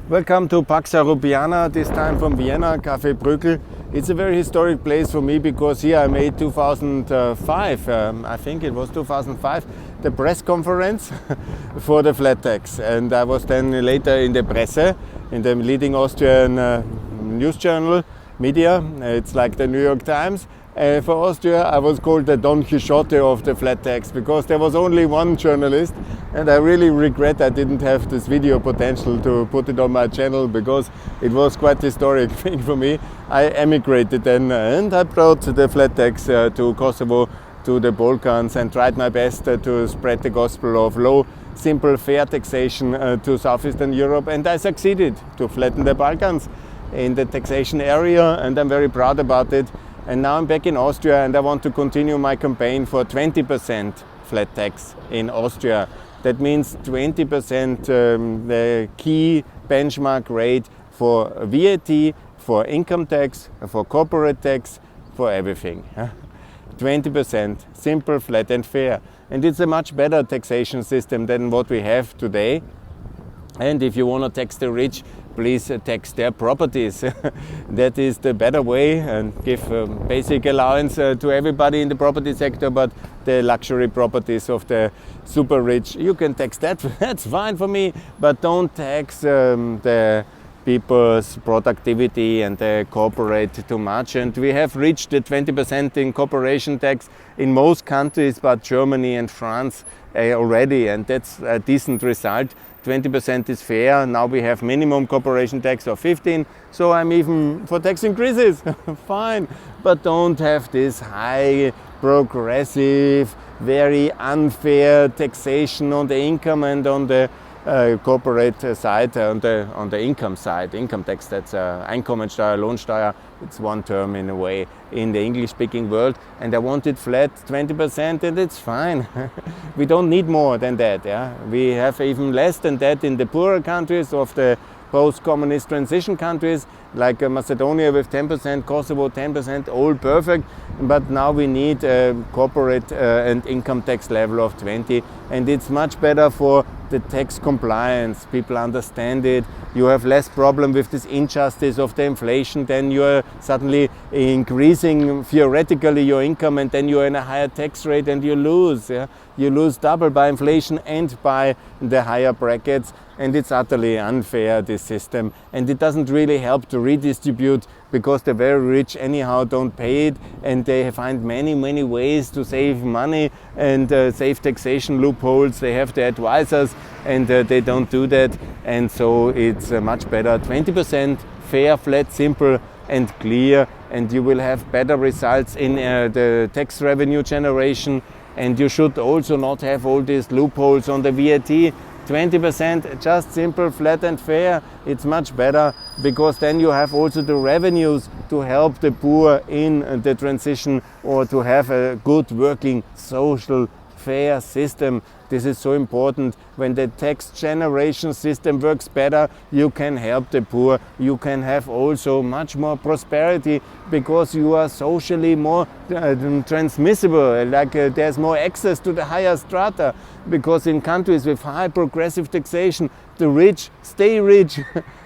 Welcome to Paxa Rubiana, this time from Vienna, Café Brückel. It's a very historic place for me because here I made 2005, I think it was 2005, the press conference for the flat tax. And I was then later in the Presse, in the leading Austrian news journal, media. It's like the New York Times. For Austria, I was called the Don Quixote of the flat tax because there was only one journalist, and I really regret I didn't have this video potential to put it on my channel because it was quite historic thing for me. I emigrated then and I brought the flat tax to Kosovo, to the Balkans, and tried my best to spread the gospel of low, simple, fair taxation to Southeastern Europe, and I succeeded to flatten the Balkans in the taxation area, and I'm very proud about it. And now I'm back in Austria and I want to continue my campaign for 20% flat tax in Austria. That means 20% the key benchmark rate for VAT, for income tax, for corporate tax, for everything. 20%, simple, flat and fair. And it's a much better taxation system than what we have today. And if you want to tax the rich, please tax their properties. That is the better way, and give basic allowance to everybody in the property sector, but the luxury properties of the super rich, you can tax that, that's fine for me, but don't tax the people's productivity and the corporate too much. And we have reached the 20% in corporation tax in most countries but Germany and France already, and that's a decent result. 20% is fair. Now we have minimum corporation tax of 15, so I'm even for tax increases. Fine, but don't have this high progressive, very unfair taxation on the income and on the corporate side, on the income side, income tax. That's Einkommensteuer, Lohnsteuer. It's one term in a way in the English-speaking world, and I want it flat 20%, and it's fine. We don't need more than that. Yeah, we have even less than that in the poorer countries of the post-communist transition countries, like Macedonia with 10%, Kosovo 10%, all perfect. But now we need a corporate and income tax level of 20, and it's much better for the tax compliance. People understand it. You have less problem with this injustice of the inflation. Then you are suddenly increasing theoretically your income, and then you are in a higher tax rate and you lose. Yeah? You lose double by inflation and by the higher brackets, and it's utterly unfair, this system. And it doesn't really help to redistribute, because the very rich anyhow don't pay it, and they find many ways to save money and save taxation loopholes. They have their advisors, and they don't do that. And so it's much better 20% fair, flat, simple and clear, and you will have better results in the tax revenue generation. And you should also not have all these loopholes on the VAT. 20%, just simple, flat and fair. It's much better, because then you have also the revenues to help the poor in the transition, or to have a good working social fair system. This is so important. When the tax generation system works better, you can help the poor. You can have also much more prosperity, because you are socially more transmissible. Like there's more access to the higher strata, because in countries with high progressive taxation, the rich stay rich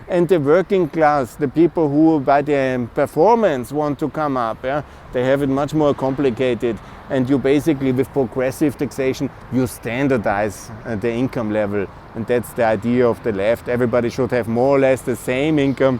and the working class, the people who by their performance want to come up, yeah, they have it much more complicated. And you basically, with progressive taxation, you standardize the income level, and that's the idea of the left. Everybody should have more or less the same income,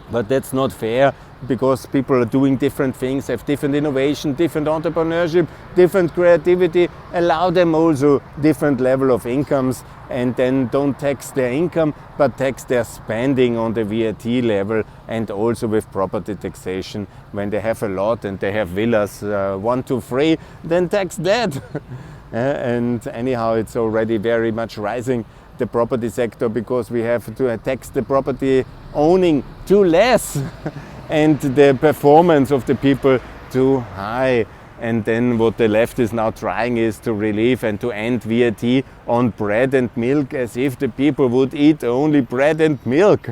but that's not fair, because people are doing different things, have different innovation, different entrepreneurship, different creativity. Allow them also different level of incomes, and then don't tax their income, but tax their spending on the VAT level, and also with property taxation. When they have a lot and they have villas 1, 2, 3, then tax that. And anyhow, it's already very much rising, the property sector, because we have to tax the property owning too less and the performance of the people too high. And then what the left is now trying is to relieve and to end VAT on bread and milk, as if the people would eat only bread and milk.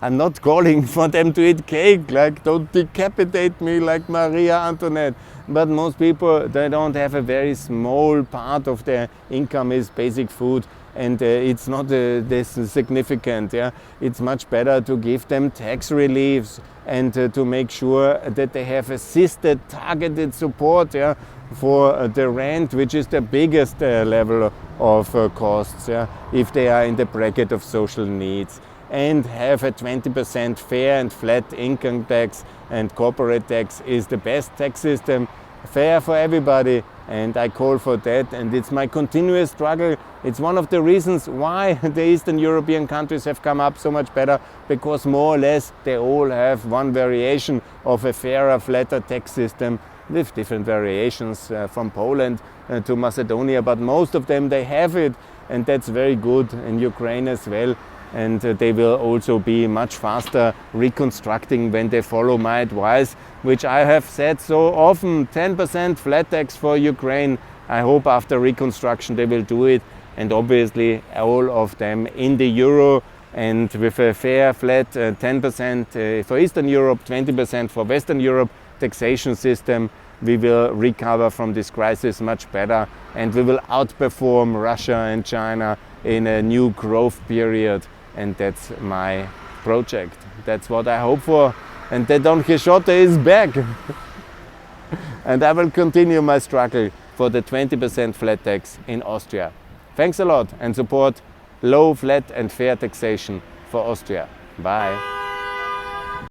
I'm not calling for them to eat cake, like don't decapitate me like Maria Antoinette. But most people, they don't have a very small part of their income is basic food, and it's not this significant. Yeah? It's much better to give them tax reliefs and to make sure that they have assisted, targeted support, yeah, for the rent, which is the biggest level of costs, yeah, if they are in the bracket of social needs, and have a 20% fair and flat income tax, and corporate tax is the best tax system, fair for everybody, and I call for that, and it's my continuous struggle. It's one of the reasons why the Eastern European countries have come up so much better, because more or less they all have one variation of a fairer, flatter tax system, with different variations from Poland to Macedonia, but most of them they have it, and that's very good in Ukraine as well. And they will also be much faster reconstructing when they follow my advice, which I have said so often, 10% flat tax for Ukraine. I hope after reconstruction they will do it, and obviously all of them in the euro, and with a fair flat 10% for Eastern Europe, 20% for Western Europe taxation system, we will recover from this crisis much better, and we will outperform Russia and China in a new growth period. And that's my project. That's what I hope for. And the Don Quixote is back. And I will continue my struggle for the 20% flat tax in Austria. Thanks a lot, and support low, flat and fair taxation for Austria. Bye.